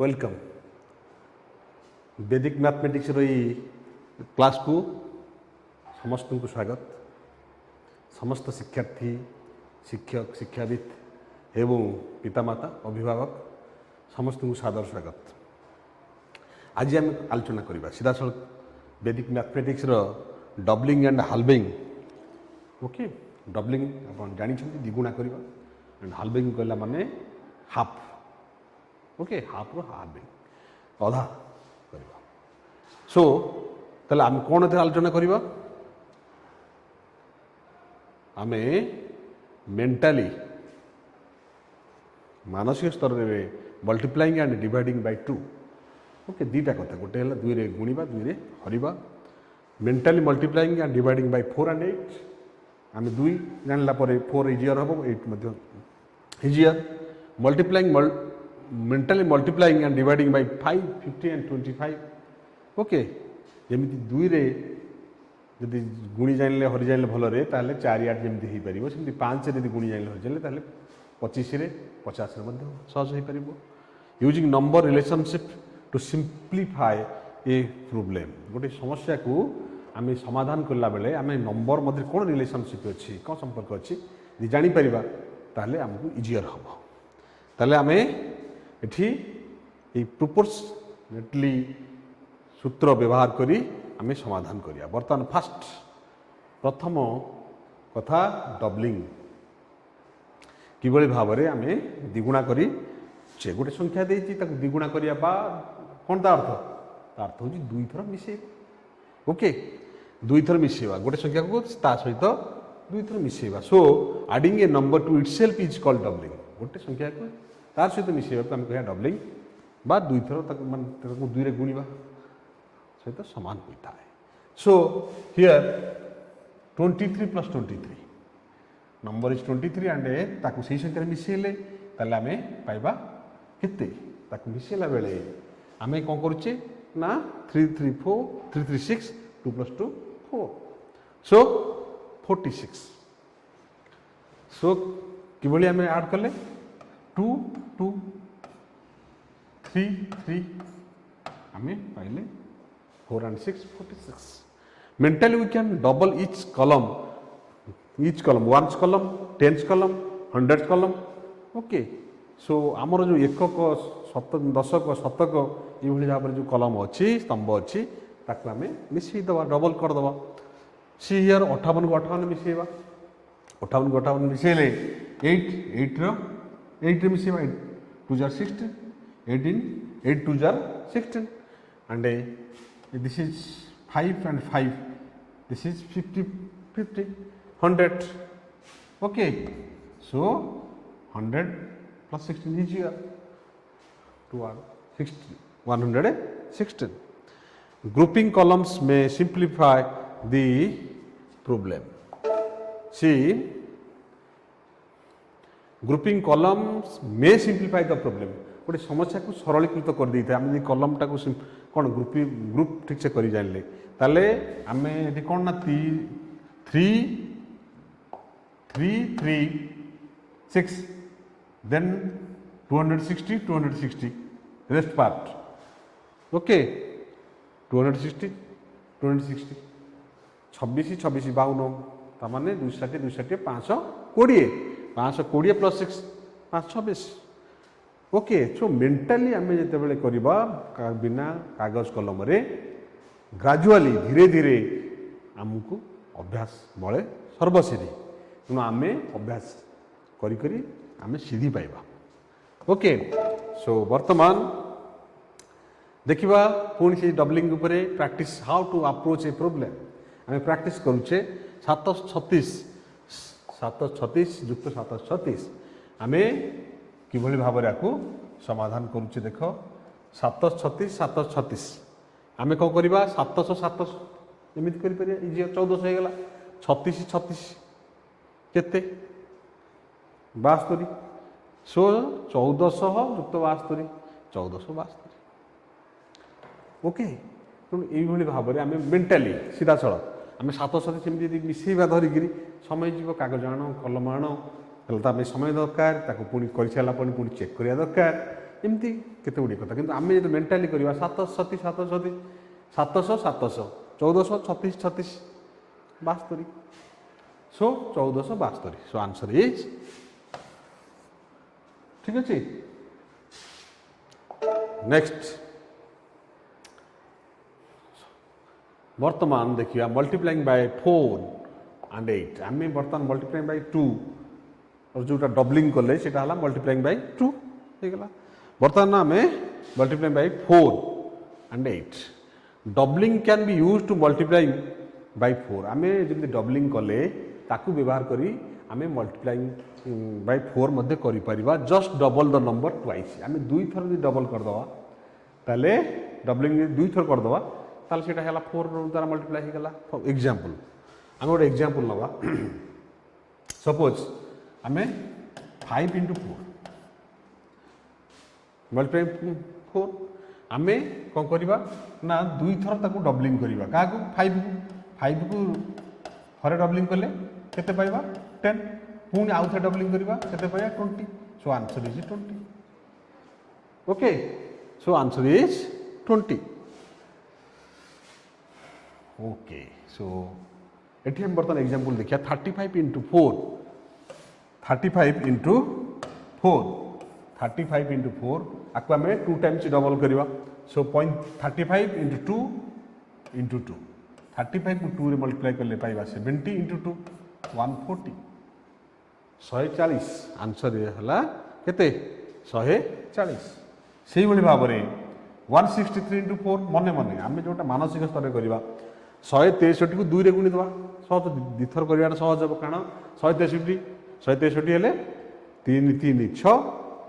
Welcome वैदिक mathematics रही class को समस्त को स्वागत। समस्त शिक्षार्थी शिक्षक शिक्षाविद एवं पितामाता अभिभावक समस्त को सादर स्वागत। आज आम आलोचना करवा सीधा सड़क वैदिक mathematics doubling and halving. Okay, doubling आप जानते द्विगुणा करवा एंड हाल्विंग कहला माने half. Okay, half rho halving अधा करवा। सो ताले आम कौन आलोचना करवा? आम मेंटाली मानसिक स्तर में multiplying and dividing by 2। Okay, दीटा कथा गोटे है 2 रे गुणा 2 रे हरिबा। Mentally multiplying and dividing by 4 and 8। आम 2 जानला 4 इजियर हम 8 मध्य easier. Multiplying mentally multiplying and dividing by 5 50 and 25। Okay, जमी 2 रे जदि गुणी जानले हरि जानले भल रे ताले 4 8 जमी हो पार सेमती 5 रे गुणी जानले हरि जानले ताले 25 रे 50 रे मध्य सहज हो पार। Using number relationship to simplify a problem. गोटे समस्या को आम समाधान करला बेले आम नंबर मध्य कौन रिलेशनशिप अच्छी कौन संपर्क अच्छी यदि जानीपर ताले आमको इजियर हम। ताले आम ये प्रोपोर्शनेटली सूत्र व्यवहार करी आम समाधान करिया। बर्तमान फास्ट प्रथम कथा डबलिंग किभली भाव में आम द्विगुणा करी से गोटे संख्या देती द्विगुणा करिया बा कौन ता अर्थ हूँ 2 थर मिसे। ओके, 2 थर मिसेवा गोटे संख्या को ता सहित 2 थर मिसेवा। So adding a number to itself is called doubling. गोटे संख्या को तार सहित मिसेवा को आम कह डबलिंग बा 2 थर 2 रे गुणा सहित समान होता है। So here 23 plus 23 number is 23 and ताकू सही संख्या मिसेले ताले आमे पाइबा केते ताकू मिसेला बेले आमे कोन करूचे ना 3 3 4 3 3 6 2 प्लस 2 4 सो 46। सो किभली आमे ऐड करले 2 2 3 3 आमे पाइले 4 and 6 46। Mentally we can double each column, ones column, tens column, hundreds column। Okay, so आमर जो एकक दशक शतक ये भाव में जो कलम अच्छी स्तंभ अच्छी ताकू आम मिसेदबा डबल करदे। सी हियर 58 को 58 मिसेवा 58 को 58 मिसेले 8 मिसेवा 8 2 jar 16 18 8 2 jar 16 and this is 5 and 5 this is 50 50 100। okay, so 100 plus 16 is here 116। grouping columns may simplify the problem। see, grouping columns may simplify the problem। गोटे समस्या को सरलीकृत कर दी था आम कलम टाक कौन ग्रुप ठीक से कर जानले ताले आम ये कौन ना 3 3 3 6 देन 260 260 रेस्ट पार्ट। ओके, 260 260 26 26 52 ताने 260 260 520 520 प्लस 6 526। ओके, सो मेंटाली आम जिते करवा बिना कागज कलम रे ग्रेजुअली धीरे धीरे आमको अभ्यास बड़े सर्वसिद्धि तेणु आम अभ्यास करी आम सिद्धि पाइबा। ओके, सो वर्तमान देखिबा पुणी से डबलिंग उपरे practice how to approach a problem. आम प्रैक्टिस करुचे 736 736 युक्त 736 आम किभली भाव में आपको समाधान करुचे। देख 736 736 आम कौन करवा 700 700 एमती कर इजी 1400 हो गला 36 36 केते 72। सो 1400 युक्त 72 1472। ओके, तेणु ये भाव में आम मेंटाली सीधा चल आम 700 सेमती मिसेवा धरिकी समय जीव कागज आण कलम आण तामें समय दरकार पुणी कर सारापर पुणी चेक करवा दरकार एमती केते गुडी कथा किंतु आमे जो मेंटाली करबा 700 700 700 700 1400 36 36 72 सो 1472 सो आंसर इज ठीक अच्छे। नेक्स्ट वर्तमान देखिए मल्टीप्लाइंग बाय 4 एंड 8 आम बर्तमान मल्टीप्लाइंग बाय 2 और जोटा डबलिंग कले से मल्टीप्लाइंग बाय 2 हो गला। बर्तमान आम multiplying by 4 and 8 doubling can be use to multiplying by 4 आम जब डबलिंग कले ताकू व्यवहार करी आम मल्टीप्लाइंग बाय 4 मध्य करि परिबा just double the number twice आम दुई थर डबल करदवा ताले डबलिंग दुई थर करदवा ताले सेटा हैला 4 द्वारा मल्टीप्लाई हो गला। एग्जांपल आम गोटे एग्जांपल नवा सपोज आम 5 into 4 मल्टीप्लाई 4 आम कौन करवा ना दुई थर ताकू डबलिंग करवा क्या 5 को थरे डबलिंग कले केते पाइबा 10 पुणी आउ थे डबलिंग करवा केते पाइबा 20 so answer is 20 okay so answer is 20 okay so eighty हम बर्तमान एग्जांपल देखिए 35 into 4 35 into 4 35 into 4 आपको आम 2 टाइम्स डबल करवा सो 35 into 2 into 2 35 को 2 रे मल्टीप्लाई करले पाइबा 70 into 2 140 140 आंसर है केते 140 से भाव में 163 into 4 मने मने आम जोटा मानसिक स्तर में करवा 163 को 2 रे गुणी दवा सहज दिथर करवा सहज हम कारण 163 हेले 3 3 6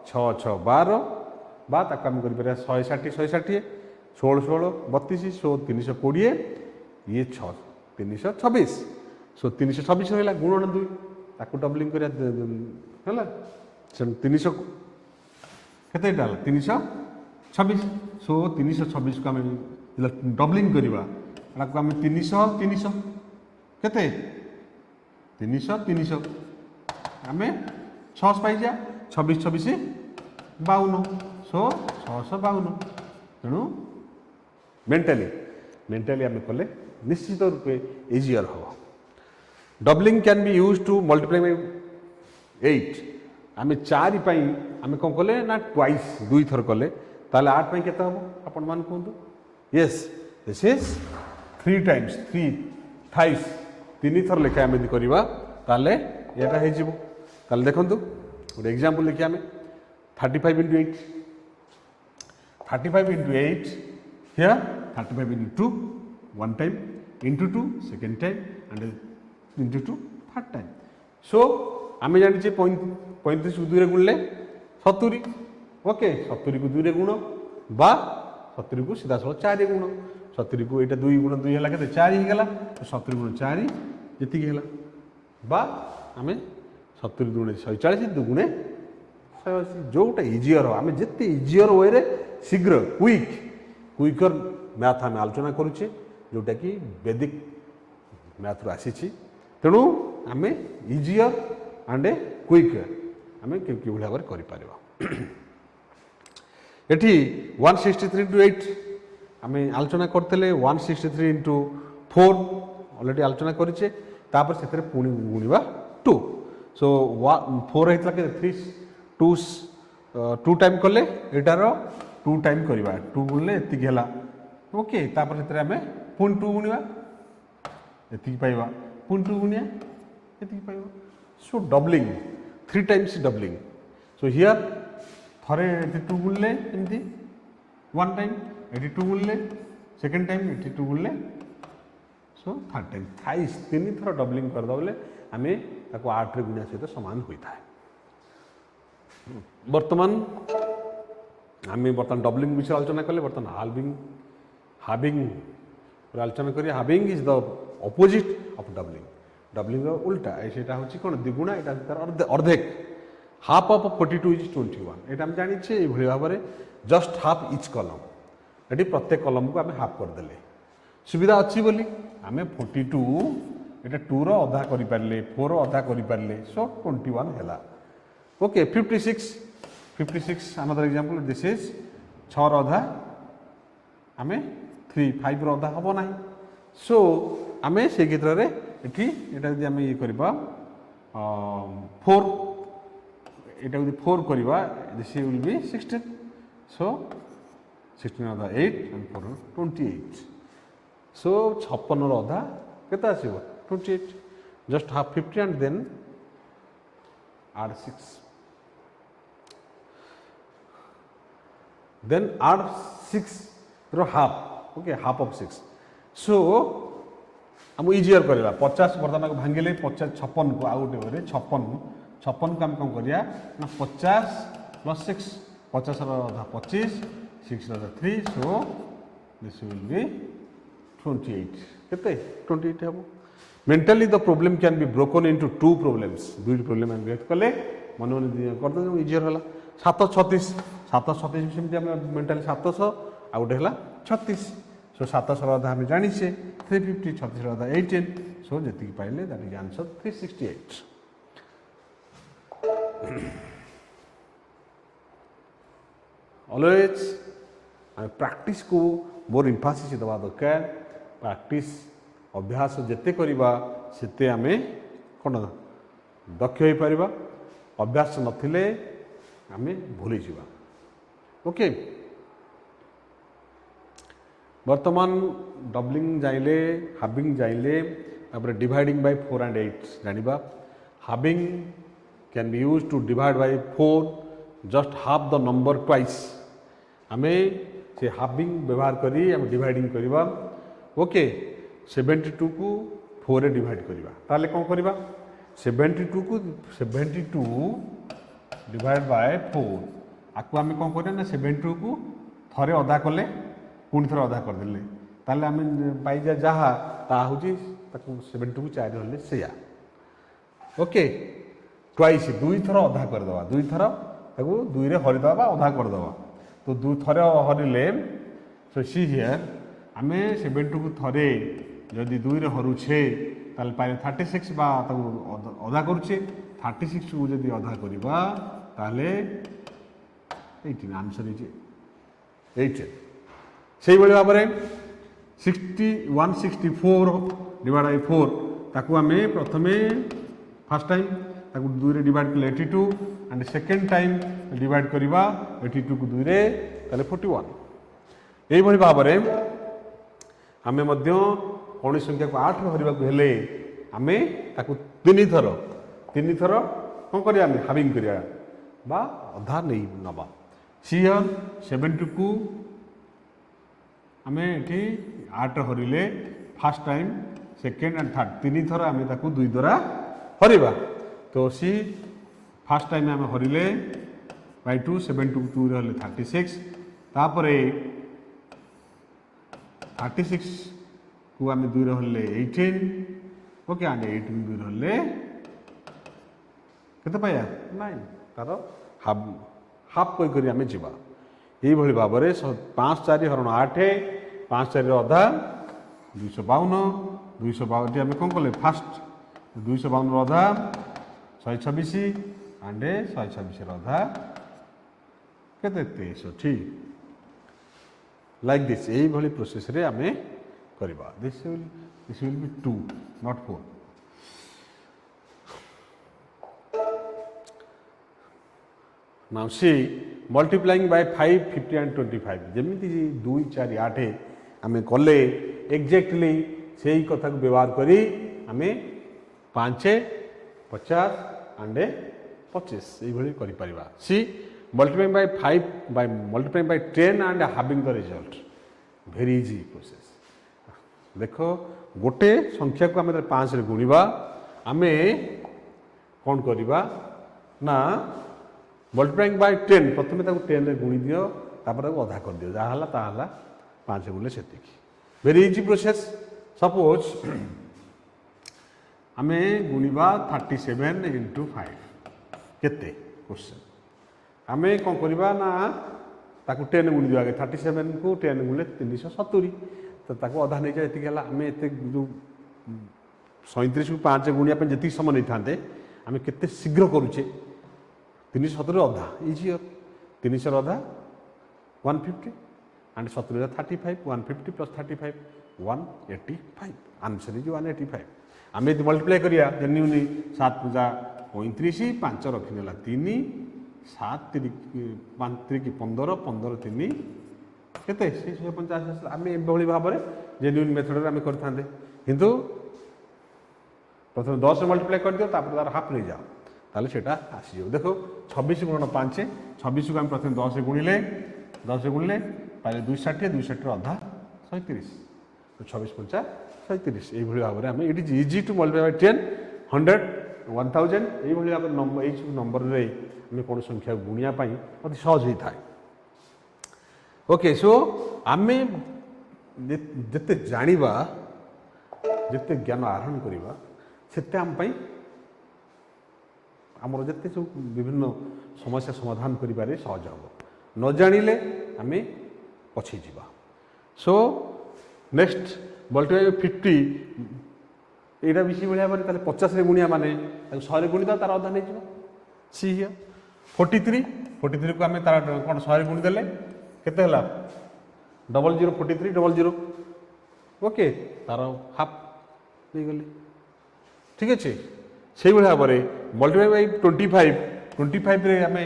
6 6 12 बा ताक आम कर 160 160 16 16 32 सो 320 ये 6 326 सो 326 है गुणन 2 ताकू डबलिंग कर 300 केते 326 सो 326 को आम डबलिंग करवा आम 300 300 केते 300 300 आम 6 पाइजा 26 26 52 सो 652 तेणु मेंटाली आम कले निश्चित रूपे इजियर हम। Doubling can be use to multiply by 8 आम 4 आम कौन कले ना ट्वाइस दुई थर कले ताले 8 के हम आपण मान कहतु yes this is 3 times 3 thrice 3 थर लेखा आम करवा ताले यहाँ हो ताले देखु गोटे एग्जांपल लिखिए आम 35 into 8 35 into 8 here 35 into 2 one time into 2 second time and into 2 third time so आम जानी 35 को 2 रे गुणले 70 ओके 70 को 2 रे गुण बा 70 को सीधा सह 4 रे गुण 70 को यहाँ 2 गुण 2 है 4 ही गला 70 गुण 4 जी है बा आम 70 दुणे 140 दुगुणे 180 जोटा इजियर आम जिते इजियर वे शीघ्र क्विकर मैथ आम आलोचना करुचे जोटा कि वैदिक मैथ आसी तेणु आम इजियर एंड क्विक आम कि भाव में कर एटी 163 into 8 आम आलोचना करते 163 into 4 अलरेडी आलोचना करें तापर से पुणी गुणवा 2 सो 4 होता के 3 2 टाइम कले एटार 2 टाइम करवा 2 गुणले एतिक है ओके तापर से आम पुणी 2 गुणवा एतिक पाइबा पुणी 2 गुणिया एतिक पाइबा so doubling 3 times doubling so here थरे 2 गुणले एमती 1 टाइम 2 गुणले सेकेंड टाइम 2 गुणले सो थर्ड टाइम थाइस 3 थर डबलिंग करदे बोले आम 8 रे गुणिया सहित सामान होता है। बर्तमान आम बर्तमान डबलिंग विषय आलोचना कले बर्तमान हाविंग आलोचना करिए having is the opposite of doubling doubling उल्टा ऐसा हूँ कौन द्विगुणा यहाँ अर्धेक हाफ ऑफ 42 इज 21 यहाँ आम जाने ये भाव में जस्ट हाफ इच कलम ये प्रत्येक कलम को आम हाफ करदे सुविधा अच्छी बोली आम 42 ये 2 अधा कर 4 अधा कर सो 21 है okay 56 56 another example, this is 6 ର ଅଧା ଆମେ 3 5 ର ଅଧା ହେବ ନାହିଁ। ସୋ ଆମେ ସେ କ୍ଷେତ୍ରରେ ଏଠି ଏଇଟା ଯଦି ଆମେ ଇଏ କରିବା 4 ଏଇଟା ଯଦି 4 କରିବା this will be 16 so 16 ଅଧା 8 and 4 28 so 56 ର ଅଧା କେତେ ଆସିବ 28 just half 50 and then add 6 then add 6 रो half okay half of 6 so हम इजियर करवा 50 बर्तमान को भांगिले 50 56 को आउट वे 56 को हम कौन करिया ना 50 प्लस 6 50 रो आधा 25 6 रो 3 so this will be 28 केते 28 हबो mentally the problem can be broken into two problems दुई प्रॉब्लम हम गेट कले मन मन कर दो इजियर होला 736 736 सेमति हम मेंटली 700 आउट हैला 36 सो 700 रो आधा हम जानि छे 350 36 रो आधा 18 सो जति की पाइले that is answer 368 always practice को मोर एम्फासिस दबा दरकार प्रैक्टिस अभ्यास जेते करिबा सेते आमे कोन दक्ष होई परिबा अभ्यास नथिले आमे भूली जिबा ओके वर्तमान डबलिंग जाइले हाबिंग जाइले तापर डिवाइडिंग बाय 4 and 8 जानिबा halving can be used to divide by 4 just half the number twice आमे से हाबिंग व्यवहार करी हम डिवाइडिंग करिबा ओके 72 को 4 रे डिवाइड करिबा ताले कोन करिबा 72 को 72 डिवाइड बाय 4 आकु आमे कोन करिया ना 72 को थरे अधा कले पुणी थरे अधा कर देले ताले आमे पाई जा जहा ता होची ताकु 72 को 4 होले सेया ओके ट्वाइस दुई थर अधा कर दवा दुई थर ताकु दुई रे हरि दवा अधा कर दवा तो दु थरे हरिले सो सी हियर आमे 72 को थरे जदि दुई रे हरुछे ताले पाइले 36 बा ताकु अधा करूछे 36 को जदि अधा करिबा ताले 18 आंसर इज 18 सेही बळे बाबरे 164 डिवाइड बाय 4 ताकु आमे प्रथमे फर्स्ट टाइम ताकु दुई रे डिवाइड करले 82 एंड सेकंड टाइम डिवाइड करिबा 82 को दुई रे ताले 41 एही बळे बाबरे आमे मध्य कौन संख्या को 8 हरिबा को हेले आमे ताकु तीन थर कौन करिया आमे हाबिंग करिया बा अधा नहीं नबा सियर 70 को आमे एठी 8 हरिले first time second and third तीन थर आमे ताकु दुई द्वारा हरिबा तो सी फर्स्ट टाइम आमे हरिले बाय 2 70 को 2 रहले 36 तापरे 36 को आमे 2 रहले 18 ओके आने 18 2 रहले केते पाया 9 तारो हाफ कोइ करी आमे जिबा एही भली भाबरे 5 4 हरण 8 5 4 रो अधा 252 आमे कोन कले फर्स्ट 252 रो अधा 126 एंड 126 रो अधा केते 63 ठीक लाइक दिस एही भली प्रोसेस रे आमे करिबा this will be 2 not 4 now see multiplying by 5 50 and 25 जेमिति 2 4 8 आमे कले एग्जैक्टली सेही कथा को व्यवहार करी आमे 5 50 एंड 25 एही भली करि परिबा सी multiplying by 5 by multiplying by 10 and having the result very easy process देखो गोटे संख्या को आमे 5 रे गुणिबा आमे कोन करिबा ना multiplying by 10 प्रथमे ताको 10 रे गुणी दियो तापर ताको आधा कर दियो जा हला ता हला 5 गुणले सेतिकी very easy process suppose आमे गुणिबा 37 into 5 केते क्वेश्चन आमे कौन करवा ना ताकू 10 गुणी दिया 37 को 10 गुणले 370 तो ताकू अधा नहीं जाए एतिक हला आमे एते जो 37 को 5 गुणिया पे जति समय नहीं थांते आमे केते शीघ्र करूचे 370 अधा इजी 300 ଅଧା 150 and 70 35 150 plus 35 185 आंसर इज 185 आम यदि मल्टीप्लाई करिया जेन्युइनली 7 पूजा 35 5 रखिनेला 3 7 5 3 15 15 3 केते 150 आम एभली भाव में जेन्युइन मेथड आम करते किंतु प्रथम 10 मल्टीप्लाई कर दियो तापर तार हाफ नहीं जाओ ताले सेटा आसी जाओ देखो 26 गुणन 5 26 को हम प्रथम 10 गुणिले पाइले 260 260 अधा 130 तो 26 पंचा 130 यही भाव में it is easy to multiply by 10 100 1000 यही भाव नंबर यही नंबर रे आम कौन संख्या गुणिया अति सहज होता है ओके सो आम जिते जानिबा जिते ज्ञान आहरण करवा सेते आम आमर जिते सब विभिन्न समस्या समाधान करिबारे सहज हम न जानिले आम पछे जीवा सो नेक्स्ट मल्टीप्लाई 50 एटा भी भाया भाई ताले 50 रे गुणिया माने 100 रे गुणिदा तार अधा नहीं जीवा सी हियर 43 को आम तार कौन 100 रे गुणी देले केते हला 00 43 00 ओके तार हाफ नहीं गले ठीक अच्छे से भाव में मल्टीप्लाई बाय 25 रे आम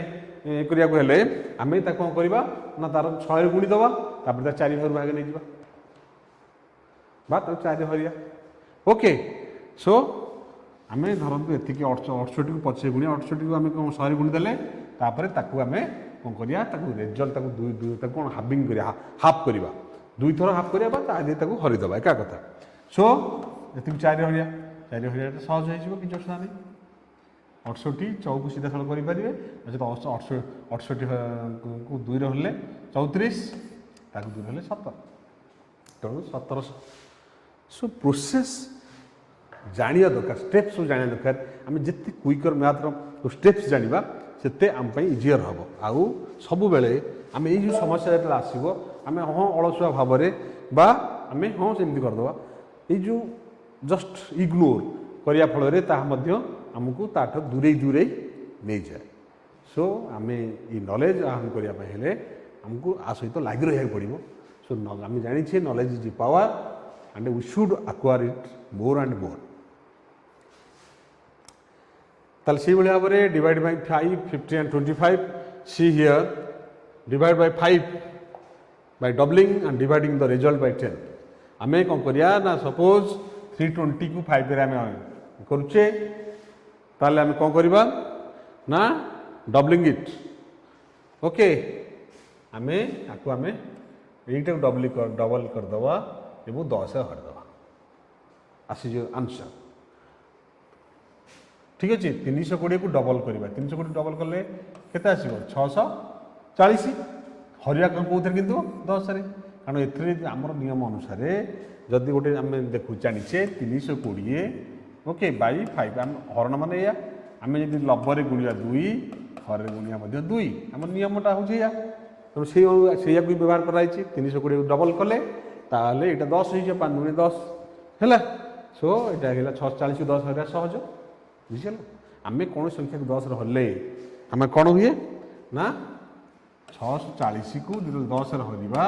करिया को हेले आमे ता कौन करबा ना तार 6 रे गुणी दबा तापर तार 4 भाग भाग नहीं जीवा बात 4 हरिया ओके सो आमे धरंतु एतिकी 68 को पछे गुणी 68 को आमे कौन 100 रे गुणी देले तापर ताकू आमे कौन करिया ताकू रिजल्ट ताकू दुई ताकू कौन हाफिंग करिया हाफ करबा दुई थर हाफ करिया बा ता ताकू हरि दबा एका कथा सो एतिकी 4 हरिया तो सहज हो कि असुविधा नहीं 68 4 को सीधा सड़क करेंगे अच्छा 68 को 2 रे 34 ताकू 2 रे 17 तेणु 1700 सो प्रोसेस जानिया दरकार स्टेप्स जानिया दरकार आम जिते क्विकर मैथर स्टेप्स जानिबा सेते आम इजियर हम आउ सबु बेले आम ये समस्या जो आसो आम हाँ अलसुआ भाव में बा आम हाँ सेमती करदे ये जो जस्ट इग्नोर करिया फल आमको ताठ दूरे दूरे नहीं जाए सो आम ये नॉलेज आहरण करने आमको आ सहित लगी रहा पड़ो सो आम जानी knowledge is power and we should acquire it more and more ताल से भाव में divide by 5 50 and 25 see here divide by 5 by doubling and dividing the result by 10 आम कौन करिया ना सपोज 320 को 5 रे आम करुचे ताले आम कौन करबा ना डबलिंग इट ओके आम आपको आम यहीटा डबल करदे एवं 10 हरदे आसी आंसर ठीक अच्छे 320 को डबल करवा 320 डबल कले केते आसीबो 640 हरिया कौन किंतु 10 रे कारण एथरे आमर नियम अनुसार जदि गोटे आम देखु जाचे 320 ओके बाई 5 आम हरण मान या आम जब लबरे गुणिया 2 हर गुणिया 2 आम नियमटा हूँ या तेणु से व्यवहार कराई 320 डबल कले ताले ये 10 हो 5 गुणे 10 है सो यहाँ 640 10 हरिया सहज बुझल आम कौन संख्या को 10 हल्ले आम कौन हुए ना 640 को 10 हरवा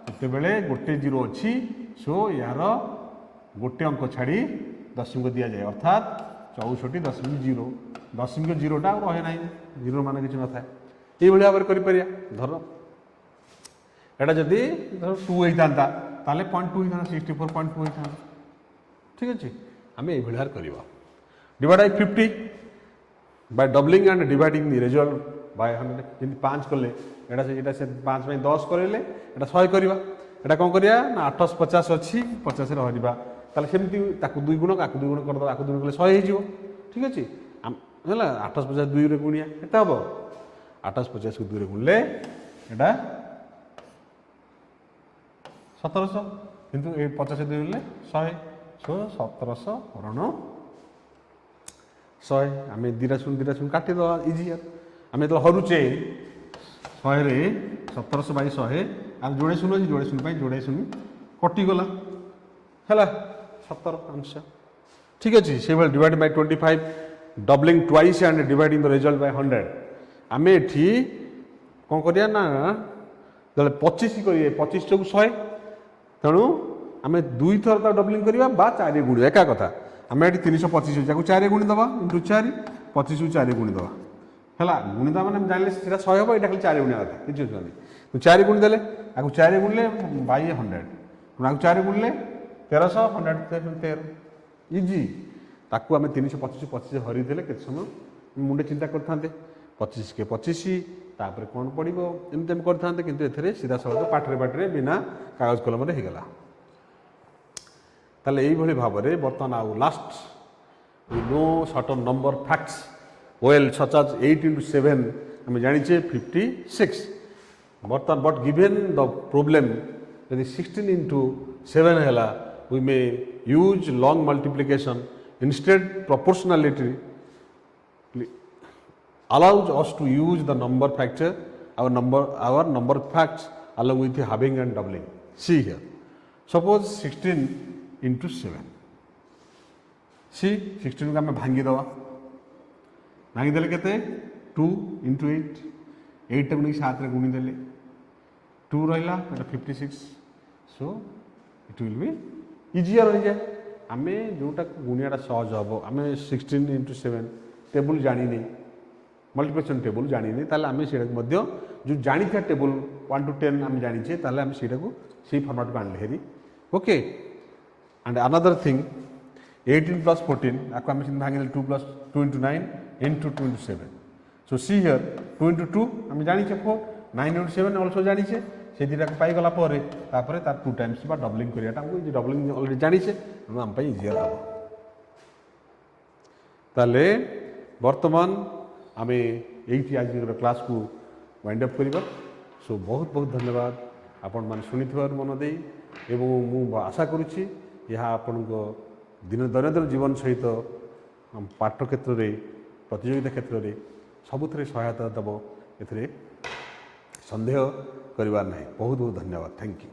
जिते गोटे जीरो अच्छी सो यार गोटे अंक छाड़ी दशमिक दि जाए अर्थात 64.0 दशमिक जीरोटा रहे ना जीरो मान कि न था ये भाव में कर धर एटा जदि धर 2 होता ताले 0.2 होता 64.2 होता ठीक अच्छे आम ये भाव करवा divide by 50 by doubling and dividing the result by 100 जमी 5 कले एटा से 5 में 10 करेले एटा 100 करवा एटा कौन करिया ना 8 50 अच्छी 50 रे हरिबा ताले सेमती ताकू 2 गुण काकू 2 गुण कर दो आकू 2 गुण कले 100 हो ठीक अच्छे है 8 50 2 रे गुणिया केते हम 8 50 को 2 रे गुणले एटा 1700 किंतु 50 2 गुणले 100 सो 1700 हरण 100 आम 2 काटिद इजी आम जो हरुचे 100 रे 1700 बाई 100 आम जोड़े शून्य अच्छी जोड़े शून्य जोड़े शून्य कटिगला है 17 आंसर ठीक अच्छे से भाई divide by 25 doubling twice and dividing the result by 100 आम एठी कौन करिया ना जो 25 करिए 25 चौक 100 तेणु आम 2 थर तक डबलिंग करवा बा 4 गुणिया एका कथा आम ये 325 अच्छे 4 गुणी दबा इंटू 4 25 को 4 गुणी दबा है गुणीदा मैंने जानले 100 हम ये खाली 4 गुणिया कथा किसी असुविधा नहीं तो 4 गुणी देले आपको 4 गुणिले बाई 100 आपको 4 गुणिले 1300 100 13 इजी ताकू आम 325 25 हरीदेले के समय मुंडे चिंता करते 25 के 25 तापर कौन पड़ो एमती आम करते कि एथे सीधा सड़क पाठरे पाठरे बिना कागज कलम होगला ताले यही भाव में बर्तमान आउ last we know certain number facts well such as 8 into 7 आम जाचे 56 बर्तमान बट गिवेन द प्रोब्लेम यदि 16 into 7 है we may use long multiplication instead proportionality allows us to use the number factor our number facts along with halving and doubling. See here, suppose 16 into 7. See 16 को आम भांगी दवा भांगी देले केते 2 into 8 8 टाक नहीं 7 रे गुणी देले 2 रहिला एटा 56 so it will be easier हो जाए आमे जोटा गुणियाटा सहज हम आमे 16 into 7 टेबल जानी नहीं मल्टीप्लिकेशन टेबल जानी ताले आम से जो जानी था टेबल 1 to 10 आम जानीचे ताले आम से फॉर्मेट को आनले हेरी okay and another thing 18 plus 14 आपको आम भांगे 2 plus 2 into 9 into 2 into 7 so see here 2 into 2 आम जानीचे 4 9 into 7 ऑल्सो जानीचे से दुटा को पाईगला तापर तार 2 times बा डबलिंग करियाटा हमको डबलिंग ऑलरेडी जानीचे आम पाई इजियर हम ताले वर्तमान आम ये आज क्लास को वाइंड अप करवा सो बहुत बहुत धन्यवाद आपण मैंने शुणी मन दे एवं मु आशा करुच्ची यह आपण दैनंदिन जीवन सहित पाठ क्षेत्र में प्रतियोगिता क्षेत्र में सबुथ सहायता दब ए सन्देह करवार ना बहुत बहुत धन्यवाद थैंक यू।